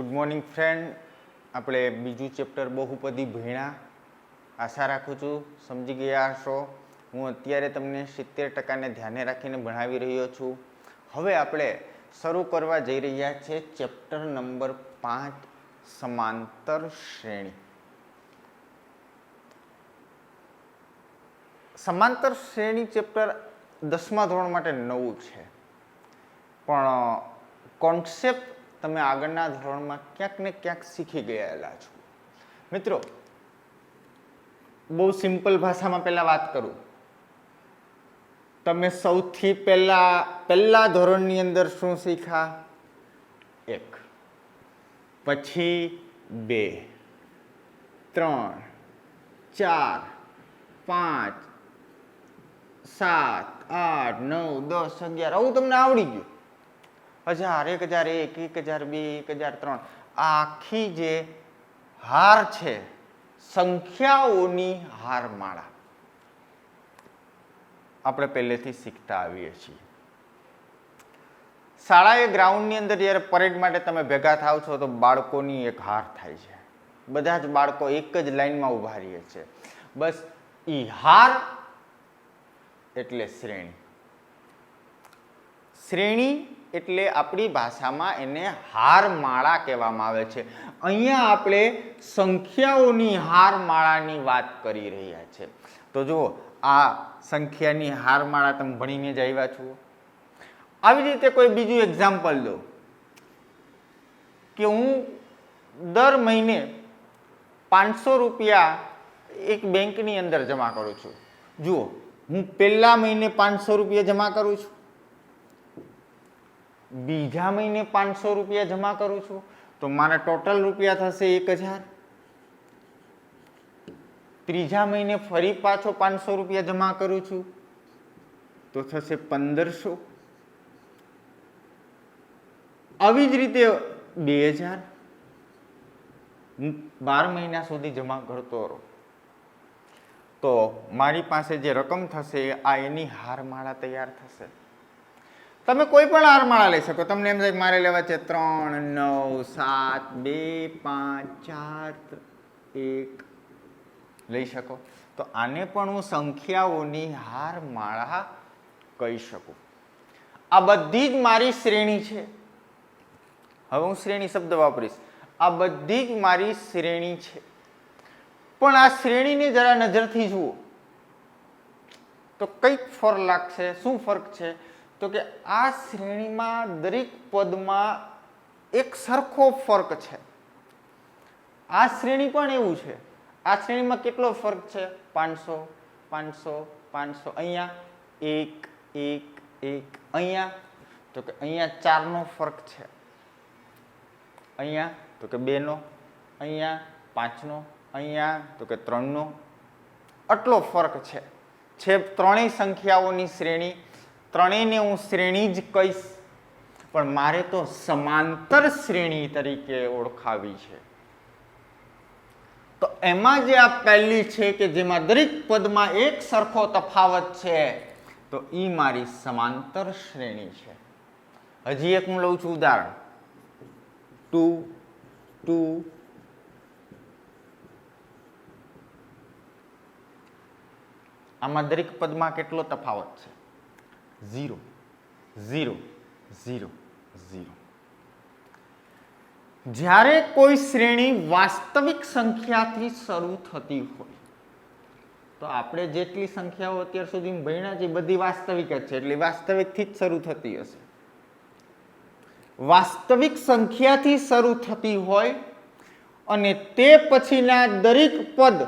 Good morning friend. આપણે બીજું chapter બહુપદી ભણ્યા. આશા રાખું છું સમજી ગયા હશો. હું અત્યારે તમને 70% ધ્યાને રાખીને ભણાવી રહ્યો છું. હવે આપણે શરૂ કરવા જઈ રહ્યા છીએ ચેપ્ટર નંબર 5 સમાંતર શ્રેણી. સમાંતર શ્રેણી ચેપ્ટર 10મા ધોરણ માટે નવું છે, પણ કોન્સેપ્ટ તમે આગળના ધોરણમાં ક્યાંક ને ક્યાંક શીખી ગયેલા છો. મિત્રો, બહુ સિમ્પલ ભાષામાં પહેલા વાત કરું. તમે સૌથી પહેલા ધોરણની અંદર શું શીખ્યા? 1, પછી 2, 3, 4, 5, 7, 8, 9, 10, 11 આવું તમને આવડી ગયું. 1000, 1001, 1002, 1003 આ આખી જે હાર છે, સંખ્યાઓની હારમાળા આપણે પહેલેથી શીખતા આવીએ છીએ. શાળાએ ગ્રાઉન્ડની અંદર જ્યારે પરેડ માટે તમે ભેગા થાવ છો તો બાળકોની એક હાર થાય છે. બધા જ બાળકો એક જ લાઈનમાં ઊભા રહે છે. બસ ઈ હાર એટલે શ્રેણી. શ્રેણી એટલે આપણી ભાષામાં એને હારમાળા કહેવામાં આવે છે. અહીંયા આપણે સંખ્યાઓની હારમાળાની વાત કરી રહ્યા છે. તો જુઓ, આ સંખ્યાની હારમાળા તમે ભણીને જ આવ્યા છો. આવી રીતે કોઈ બીજું એક્ઝામ્પલ દો કે હું દર મહિને 500 રૂપિયા એક બેંકની અંદર જમા કરું છું. જુઓ, હું પહેલા મહિને 500 રૂપિયા જમા કરું છું, બીજા મહિને 500 રૂપિયા જમા કરું છું, તો મારા ટોટલ રૂપિયા થશે 1000. ત્રીજા મહિને ફરી પાછો 500 રૂપિયા જમા કરું છું તો થશે 1500. આવી જ રીતે 2000 12 મહિના સુધી જમા કરતો રહો તો મારી પાસે જે રકમ થશે આ એની હારમાળા તૈયાર થશે. તમે કોઈ પણ હારમાળા લઈ શકો. તમને એમ થાય મારે લેવા છે 3, 9, 7, 2, 5, 4, 1 લઈ શકો. તો આને પણ હું સંખ્યાઓની હારમાળા કહી શકું. આ બધી જ મારી શ્રેણી છે. હવે હું શ્રેણી શબ્દ વાપરીશ. આ બધી જ મારી શ્રેણી છે, પણ આ શ્રેણીને જરા નજરથી જુઓ તો કંઈક ફરક લાગશે. શું ફરક છે? તો કે આ શ્રેણીમાં દરેક પદમાં એક સરખો ફરક છે. આ શ્રેણી પણ એવું છે. આ શ્રેણીમાં કેટલો ફરક છે? 500, 500, 500. અહીંયા 1, 1, 1. અહીંયા તો કે અહીંયા 4 નો ફરક છે. અહીંયા તો કે 2 નો. અહીંયા 5 નો. અહીંયા તો કે 3 નો. આટલો ફરક છે. ત્રણેય સંખ્યાઓની શ્રેણી. ત્રણેયને હું શ્રેણી જ કહીશ, પણ મારે તો સમાંતર શ્રેણી તરીકે ઓળખાવી છે. તો એમાં જે આ પહેલી છે કે જેમાં દરેક પદમાં એક સરખો તફાવત છે, તો એ મારી સમાંતર શ્રેણી છે. હજી એક હું લઉં છું ઉદાહરણ. 2, 2. આમાં દરેક પદમાં કેટલો તફાવત છે? 0, 0, 0, 0. જ્યારે કોઈ શ્રેણી વાસ્તવિક સંખ્યાથી શરૂ થતી હોય તો આપણે જેટલી સંખ્યાઓ અત્યાર સુધી ભણ્યા છે બધી વાસ્તવિક જ છે, એટલે વાસ્તવિકથી જ શરૂ થતી હશે. વાસ્તવિક સંખ્યાથી શરૂ થતી હોય અને તે પછીના દરેક પદ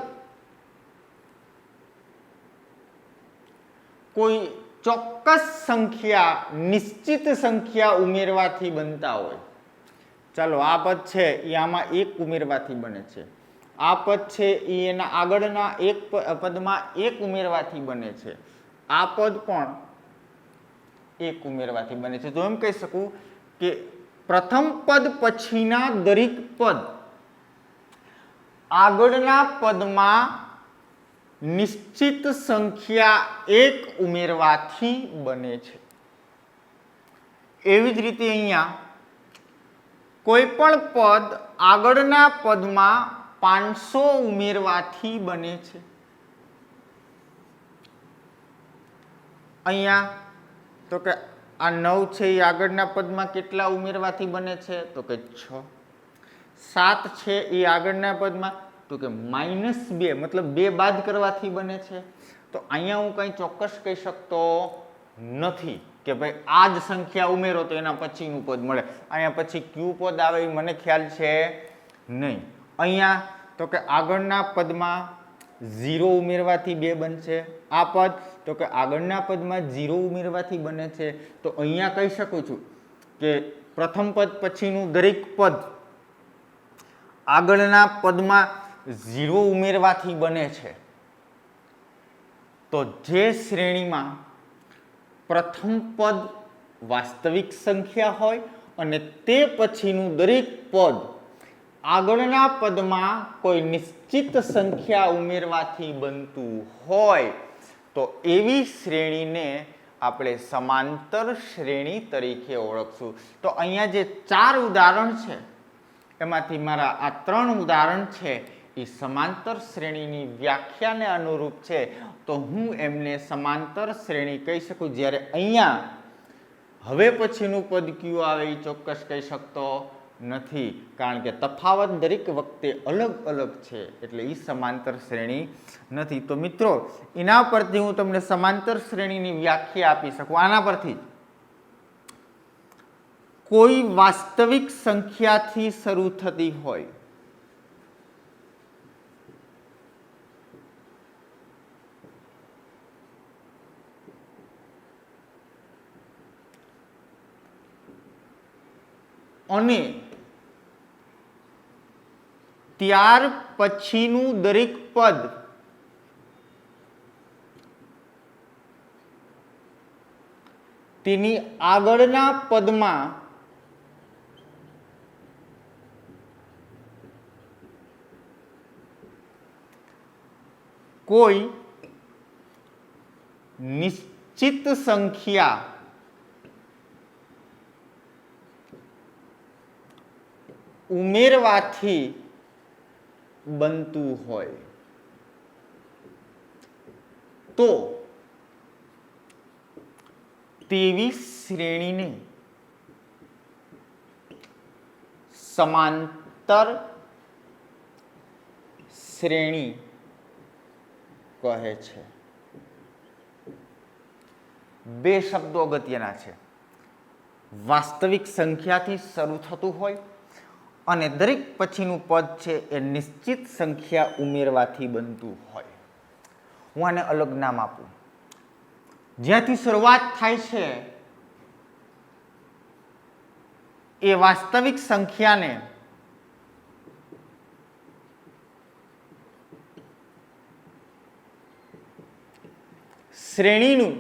કોઈ ચોક્કસ સંખ્યા, નિશ્ચિત સંખ્યા ઉમેરવાથી બનતા હોય. ચાલો, આ પદ છે એ આમાં 1 ઉમેરવાથી બને છે. આ પદ છે એ એના આગળના એક પદમાં 1 ઉમેરવાથી બને છે. આ પદ પણ 1 ઉમેરવાથી બને છે. તો એમ કહી શકું કે પ્રથમ પદ પછીના દરેક પદ આગળના પદમાં નિશ્ચિત સંખ્યા 1 ઉમેરવાથી બને છે. એવી જ રીતે અહીંયા કોઈ પણ પદ આગળના પદમાં 500 ઉમેરવાથી બને છે. અહીંયા તો કે આ 9 છે એ આગળના પદમાં કેટલા ઉમેરવાથી બને છે? તો કે 6. 7 છે એ આગળના પદમાં તો કે -2 મતલબ 2 બાદ કરવાથી બને છે. તો અહીંયા હું કંઈ ચોક્કસ કહી શકતો નથી કે ભાઈ આ જ સંખ્યા ઉમેરો તો એના પછીનું પદ મળે. અહીંયા પછી કયું પદ આવે એ મને ખ્યાલ છે નહીં. અહીંયા તો કે આગળના પદમાં 0 ઉમેરવાથી 2 બનશે. આ પદ તો કે આગળના પદમાં 0 ઉમેરવાથી બને છે. તો અહીંયા કહી શકું છું કે પ્રથમ પદ પછીનું દરેક પદ આગળના પદમાં 0 ઉમેરવાથી બને છે. તો જે શ્રેણીમાં પ્રથમ પદ વાસ્તવિક સંખ્યા હોય અને તે પછીનું દરેક પદ આગળના પદમાં કોઈ નિશ્ચિત સંખ્યા ઉમેરવાથી બનતું હોય તો એવી શ્રેણીને આપણે સમાંતર શ્રેણી તરીકે ઓળખશું. તો અહીંયા જે 4 ઉદાહરણ છે એમાંથી મારા આ 3 ઉદાહરણ છે એ સમાંતર શ્રેણીની વ્યાખ્યાને અનુરૂપ છે. તો હું એમને સમાંતર શ્રેણી કહી શકું. જ્યારે અહીંયા હવે પછીનું પદ કયું આવે એ ચોક્કસ કહી શકતો નથી, કારણ કે તફાવત દરેક વખતે અલગ અલગ છે, એટલે એ સમાંતર શ્રેણી નથી. તો મિત્રો એના પરથી હું તમને સમાંતર શ્રેણીની વ્યાખ્યા આપી શકું. આના પરથી કોઈ વાસ્તવિક સંખ્યાથી શરૂ થતી હોય અને ત્યાર પછીનું દરેક પદ તેની આગળના પદમાં કોઈ નિશ્ચિત સંખ્યા ઉમેરવાથી બનતું હોય તો તેવી શ્રેણીને સમાંતર શ્રેણી કહે છે. 2 શબ્દો અગત્યના છે. વાસ્તવિક સંખ્યાથી શરૂ થતું હોય અને દરેક પછીનું પદ છે એ નિશ્ચિત સંખ્યા ઉમેરવાથી બનતું હોય. હું આને અલગ નામ આપું. જ્યાંથી શરૂઆત થાય છે એ વાસ્તવિક સંખ્યાને શ્રેણીનું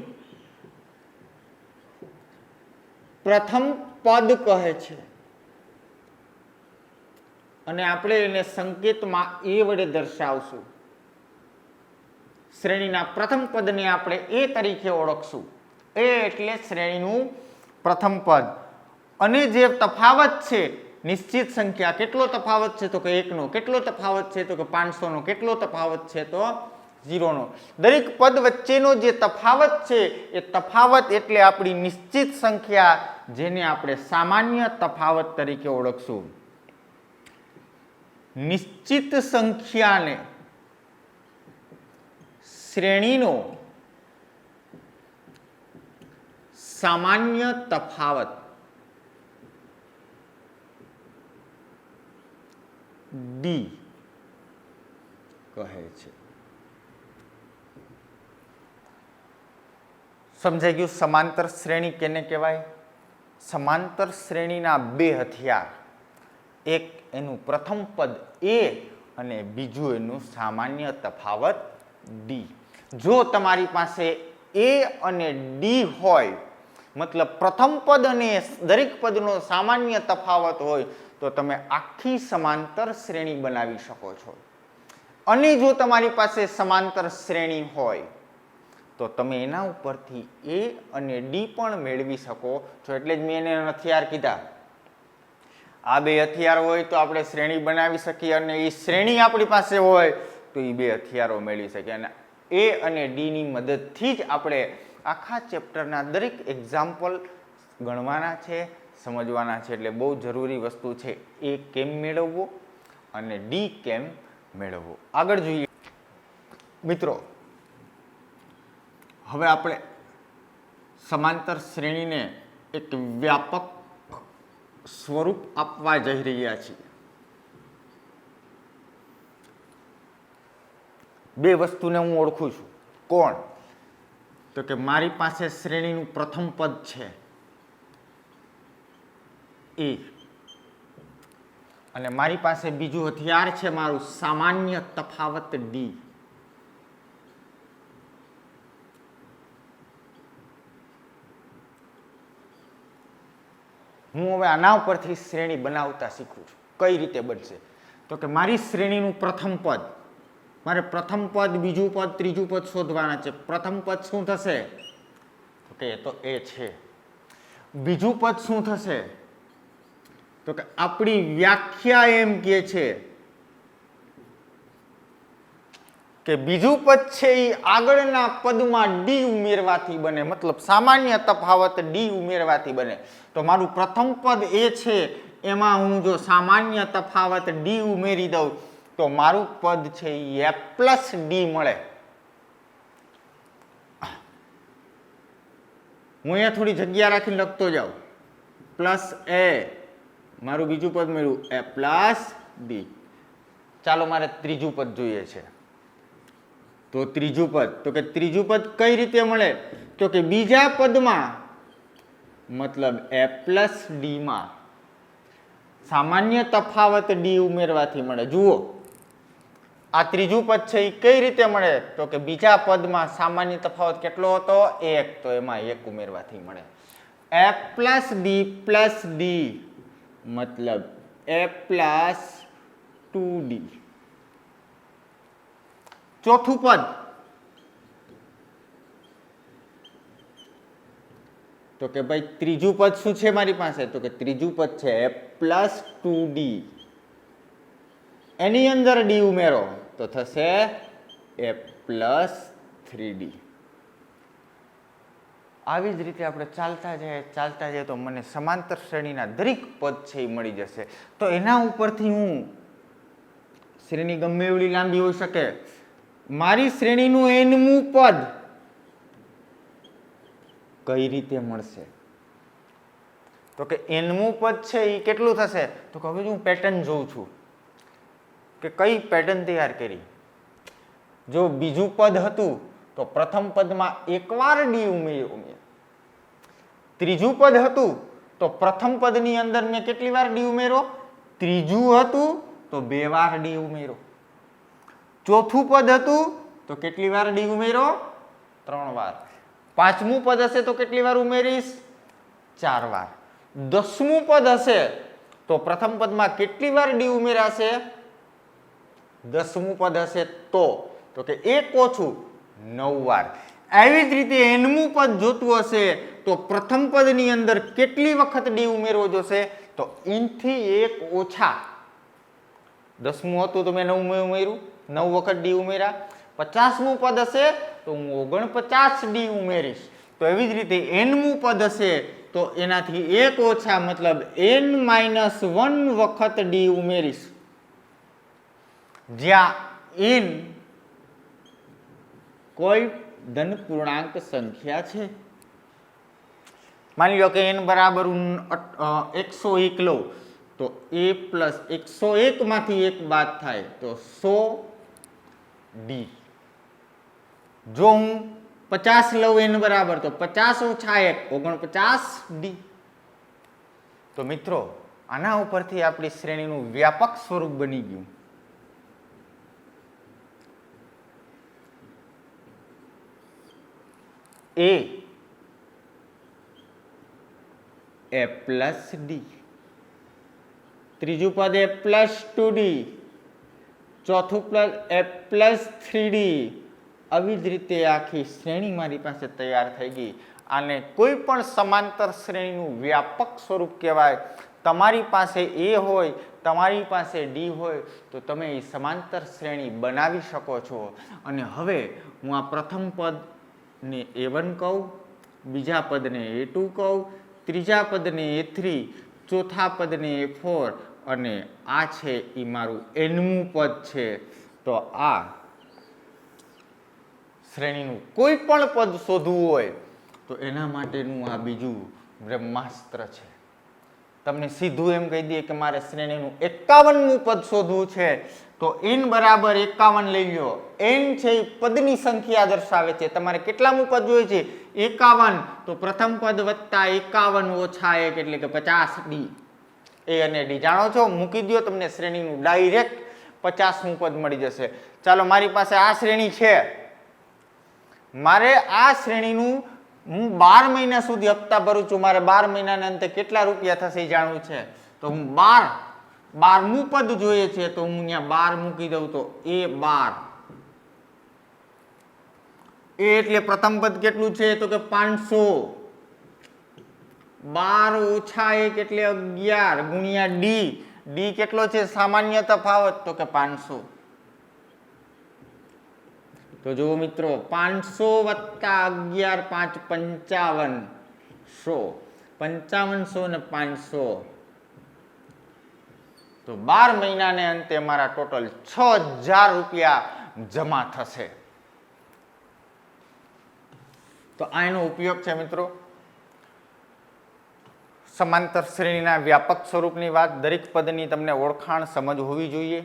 પ્રથમ પદ કહે છે અને આપણે એને સંકેતમાં એ વડે દર્શાવશું. શ્રેણીના પ્રથમ પદને આપણે એ તરીકે ઓળખશું. એ એટલે શ્રેણીનું પ્રથમ પદ. અને જે તફાવત છે નિશ્ચિત સંખ્યા, કેટલો તફાવત છે તો કે 1 નો, કેટલો તફાવત છે તો કે 500 નો, કેટલો તફાવત છે તો 0 નો. દરેક પદ વચ્ચેનો જે તફાવત છે એ તફાવત એટલે આપણી નિશ્ચિત સંખ્યા, જેને આપણે સામાન્ય તફાવત તરીકે ઓળખશું. નિશ્ચિત સંખ્યાને શ્રેણીનો સામાન્ય તફાવત ડી કહે છે. સમજાઈ ગયું સમાંતર શ્રેણી કેને કહેવાય? સમાંતર શ્રેણીના 2 હથિયાર, એક એનું પ્રથમ પદ એ અને બીજું એનું સામાન્ય તફાવત ડી. જો તમારી પાસે એ અને ડી હોય, મતલબ પ્રથમ પદ અને દરેક પદનો સામાન્ય તફાવત હોય, તો તમે આખી સમાંતર શ્રેણી બનાવી શકો છો. અને જો તમારી પાસે સમાંતર શ્રેણી હોય તો તમે એના ઉપરથી એ અને ડી પણ મેળવી શકો છો. એટલે જ મેં એને હથિયાર કીધા. આ બે હથિયાર હોય તો આપણે શ્રેણી બનાવી શકીએ અને એ શ્રેણી આપણી પાસે હોય તો એ બે હથિયારો મેળવી શકીએ. અને એ અને ડીની મદદથી જ આપણે આખા ચેપ્ટરના દરેક એક્ઝામ્પલ ગણવાના છે, સમજવાના છે. એટલે બહુ જરૂરી વસ્તુ છે એ કેમ મેળવવો અને ડી કેમ મેળવવો. આગળ જોઈએ મિત્રો. હવે આપણે સમાંતર શ્રેણીને એક વ્યાપક સ્વરૂપ આપવા જઈ રહ્યા છીએ. બે વસ્તુને હું ઓળખું છું. કોણ? તો કે મારી પાસે શ્રેણીનું પ્રથમ પદ છે એ, અને મારી પાસે બીજું હથિયાર છે મારું સામાન્ય તફાવત ડી. હું હવે આના ઉપરથી શ્રેણી બનાવતા શીખું છું. કઈ રીતે બનશે? તો કે મારી શ્રેણીનું પ્રથમ પદ, મારે પ્રથમ પદ, બીજું પદ, ત્રીજું પદ શોધવાના છે. પ્રથમ પદ શું થશે? તો કે એ તો એ છે. બીજું પદ શું થશે? તો કે આપણી વ્યાખ્યા એમ કહે છે કે બીજું પદ છે એ આગળના પદમાં ડી ઉમેરવાથી બને, મતલબ સામાન્ય તફાવત ડી ઉમેરવાથી બને. તો મારું પ્રથમ પદ એ છે એમાં હું જો સામાન્ય તફાવત ડી ઉમેરી દઉં તો મારું પદ છે એ પ્લસ ડી મળે. હું અહીંયા થોડી જગ્યા રાખીને લખતો જાઉં. પ્લસ એ, મારું બીજું પદ મળ્યું એ પ્લસ ડી. ચાલો મારે ત્રીજું પદ જોઈએ છે. તો ત્રીજું પદ, તો કે ત્રીજું પદ કઈ રીતે મળે? તો કે બીજા પદમાં મતલબ એ પ્લસ ડી માં સામાન્ય તફાવત ડી ઉમેરવાથી મળે. જુઓ આ ત્રીજું પદ છે એ કઈ રીતે મળે? તો કે બીજા પદમાં સામાન્ય તફાવત કેટલો હતો? 1, તો એમાં 1 ઉમેરવાથી મળે. એ પ્લસ ડી મતલબ એ પ્લસ 2d. ચોથું પદ, તો કે ભાઈ ત્રીજું પદ શું છે મારી પાસે? તો કે ત્રીજું પદ છે એ પ્લસ 2d. એની અંદર ડી ઉમેરો તો થશે એ પ્લસ 3d. આવી જ રીતે આપણે ચાલતા જઈએ તો મને સમાંતર શ્રેણીના દરેક પદ છે એ મળી જશે. તો એના ઉપરથી હું, શ્રેણી ગમે એવડી લાંબી હોઈ શકે, મારી શ્રેણીનું એનમું પદ કઈ રીતે મળશે? તો કે એનમું પદ છે એ કેટલું થશે? તો કે હવે હું પેટર્ન જોઉં છું કે કઈ પેટર્ન તૈયાર કરી. જો બીજું પદ હતું તો પ્રથમ પદમાં એકવાર ડી ઉમેર્યો. ત્રીજું પદ હતું તો પ્રથમ પદની અંદર મેં કેટલી વાર ડી ઉમેરો? ત્રીજું હતું તો 2 વાર ડી ઉમેરો. ચોથું પદ હતું તો કેટલી વાર ડી ઉમેરો? 3 વાર. પાંચમું પદ હશે તો કેટલી વાર ઉમેરીશ? 4 વાર. 10મું પદ હશે તો પ્રથમ પદમાં કેટલી વાર ડી ઉમેરાશે? 10મું પદ હશે તો કે 1 ઓછું 9 વાર. આવી જ રીતે એનમું પદ જોતું હશે તો પ્રથમ પદની અંદર કેટલી વખત ડી ઉમેરવો જોશે? તો ઇનથી 1 ઓછા. 10મું હતું તો મેં 9 ઉમેર્યું, 9 વખત ડી ઉમેર્યા. 50મું પદ હશે તો હું 49 ડી ઉમેરીશ. તો એવી જ રીતે એનમું પદ હશે તો એનાથી 1 ઓછા મતલબ n-1 વખત ડી ઉમેરીશ. જ્યાં n કોઈ ધન પૂર્ણાંક સંખ્યા છે. માની લો કે n બરાબર 101 લો તો a પ્લસ 101 માંથી 1 બાદ થાય તો 100d. જો હું 50 લઉં n બરાબર તો 50 ઓછા 1 49d. તો મિત્રો આના ઉપરથી આપણી શ્રેણીનું વ્યાપક સ્વરૂપ બની ગયું. એ પ્લસ ડી, ત્રીજું પદ એ પ્લસ 2d, ચોથું પદ એ પ્લસ 3d. આવી જ રીતે આખી શ્રેણી મારી પાસે તૈયાર થઈ ગઈ. આને કોઈ પણ સમાંતર શ્રેણીનું વ્યાપક સ્વરૂપ કહેવાય. તમારી પાસે એ હોય, તમારી પાસે ડી હોય તો તમે એ સમાંતર શ્રેણી બનાવી શકો છો. અને હવે હું આ પ્રથમ પદને A1 કહું, બીજા પદને A2 કહું, ત્રીજા પદને A3, ચોથા પદને A4 અને આ છે એ મારું nમું પદ છે. તો આ શ્રેણીનું કોઈ પણ પદ શોધવું હોય તો એના માટેનું આ બીજું બ્રહ્માસ્ત્ર છે. તમને સીધું એમ કહી દઈએ કે મારે શ્રેણીનું 51મું પદ શોધવું છે તો n બરાબર 51 લઈ લો. n છે એ પદની સંખ્યા દર્શાવે છે. તમારે કેટલામું પદ જોઈએ છે? 51. તો પ્રથમ પદ વત્તા 51 ઓછા 1 એટલે કે 50d. એ અને ડી જાણો છો, મૂકી દો, તમને શ્રેણીનું ડાયરેક્ટ 50મું પદ મળી જશે. ચાલો, મારી પાસે આ શ્રેણી છે. મારે આ શ્રેણીનું હું 12 મહિના સુધી હપ્તા ભરું છું. મારે 12 મહિનાના અંતે કેટલા રૂપિયા થશે એ જાણવું છે. તો હું 12મું પદ જોઈએ છે તો હું અહીંયા 12 મૂકી દઉં તો A12. એ એટલે પ્રથમ પદ કેટલું છે તો કે 500. 12 ઓછા 1 એટલે 11 ગુણ્યા ડી. ડી કેટલો છે? સામાન્ય તફાવત તો કે 500. તો જુઓ મિત્રો, 500 વત્તા 11 5 5500. 5500 ને 500 તો 12 મહિનાને અંતે મારા ટોટલ 6000 રૂપિયા જમા થશે. તો આ એનો ઉપયોગ છે મિત્રો. સમાંતર શ્રેણીના વ્યાપક સ્વરૂપની વાત. દરેક પદની તમને ઓળખાણ સમજ હોવી જોઈએ.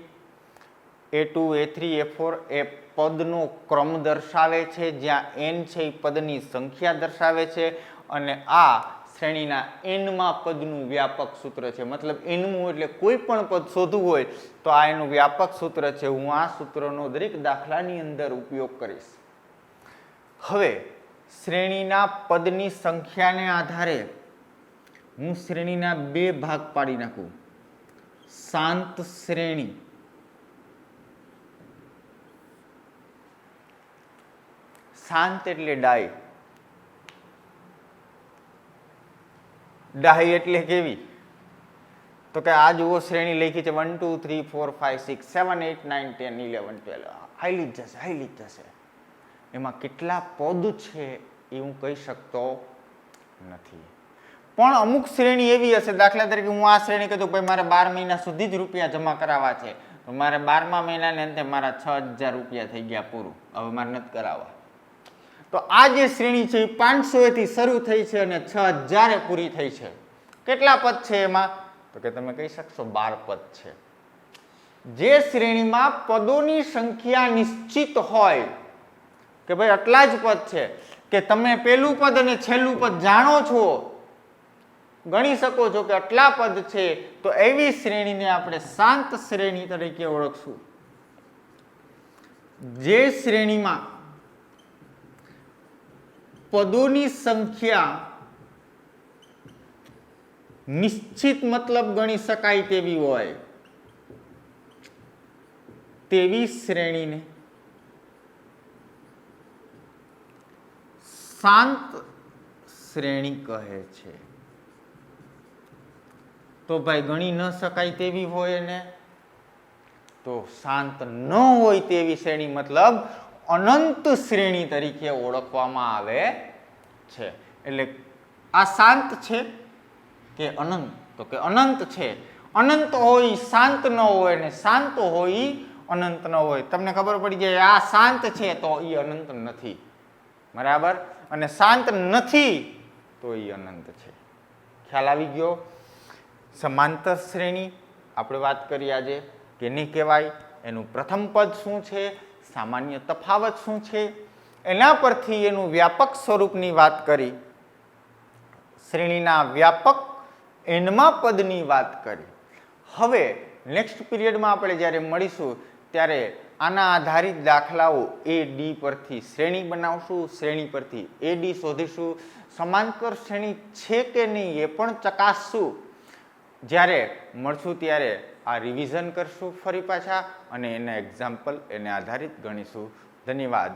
A2, A3, A4 એ પદનો ક્રમ દર્શાવે છે, જ્યાં n છે એ પદની સંખ્યા દર્શાવે છે અને આ શ્રેણીના nમા પદનું વ્યાપક સૂત્ર છે. મતલબ nમું એટલે કોઈ પણ પદ શોધવું હોય તો આ એનું વ્યાપક સૂત્ર છે. હું આ સૂત્રનો દરેક દાખલાની અંદર ઉપયોગ કરીશ. હવે શ્રેણીના પદની સંખ્યાને આધારે હું શ્રેણીના 2 ભાગ પાડી નાખું. શાંત શ્રેણી, શાંત એટલે ડાય. ડાય એટલે કેવી? તો કે આ જુઓ શ્રેણી લખી છે 1 2 3 4 5 6 7 8 9 10 11 12. હાઈલી જ જશે, હાઈલી જ જશે. એમાં કેટલા પદ છે એ હું કહી શકતો નથી. પણ અમુક શ્રેણી એવી હશે, દાખલા તરીકે હું આ શ્રેણી કીધું ભાઈ મારે 12 મહિના સુધી જ રૂપિયા જમા કરાવવા છે તો મારે 12મા મહિનાને અંતે મારા 6000 રૂપિયા થઈ ગયા, પૂરું. હવે મારે નથી કરાવવા. તો આ જે શ્રેણી છે એ 500 થી શરૂ થઈ છે અને 6000 પૂરી થઈ છે. કેટલા પદ છે એમાં? તો કે તમે કહી શકશો 12 પદ છે. જે શ્રેણીમાં પદોની સંખ્યા નિશ્ચિત હોય કે ભાઈ આટલા જ પદ છે, કે તમે પહેલું પદ અને છેલ્લું પદ જાણો છો, ગણી શકો છો કે આટલા પદ છે, તો એવી શ્રેણીને આપણે શાંત શ્રેણી તરીકે ઓળખશું. જે શ્રેણીમાં પદોની સંખ્યા નિશ્ચિત મતલબ ગણી શકાય તેવી હોય તેવી શ્રેણીને શાંત શ્રેણી કહે છે. તો ભાઈ ગણી ન શકાય તેવી હોય ને તો શાંત ન હોય તેવી શ્રેણી મતલબ અનંત શ્રેણી તરીકે ઓળખવામાં આવે છે. એટલે આ શાંત છે કે અનંત? તો કે અનંત છે. અનંત હોય શાંત ન હોય ને શાંત હોય અનંત ન હોય. તમને ખબર પડી જાય આ શાંત છે તો એ અનંત નથી, બરાબર, અને શાંત નથી તો એ અનંત છે. ખ્યાલ આવી ગયો? સમાંતર શ્રેણી આપણે વાત કરી આજે કેની કહેવાય, એનું પ્રથમ પદ શું છે, સામાન્ય તફાવત શું છે, એના પરથી એનું વ્યાપક સ્વરૂપની વાત કરી, શ્રેણીના વ્યાપક એનમા પદની વાત કરી. હવે નેક્સ્ટ પીરિયડમાં આપણે જ્યારે મળીશું ત્યારે આના આધારિત દાખલાઓ એ ડી પરથી શ્રેણી બનાવશું, શ્રેણી પરથી એ ડી શોધીશું, સમાંતર શ્રેણી છે કે નહીં એ પણ ચકાસશું. જ્યારે મળશું ત્યારે આ રિવિઝન કરશું ફરી પાછા અને એના એક્ઝામ્પલ એને આધારિત ગણીશું. ધન્યવાદ.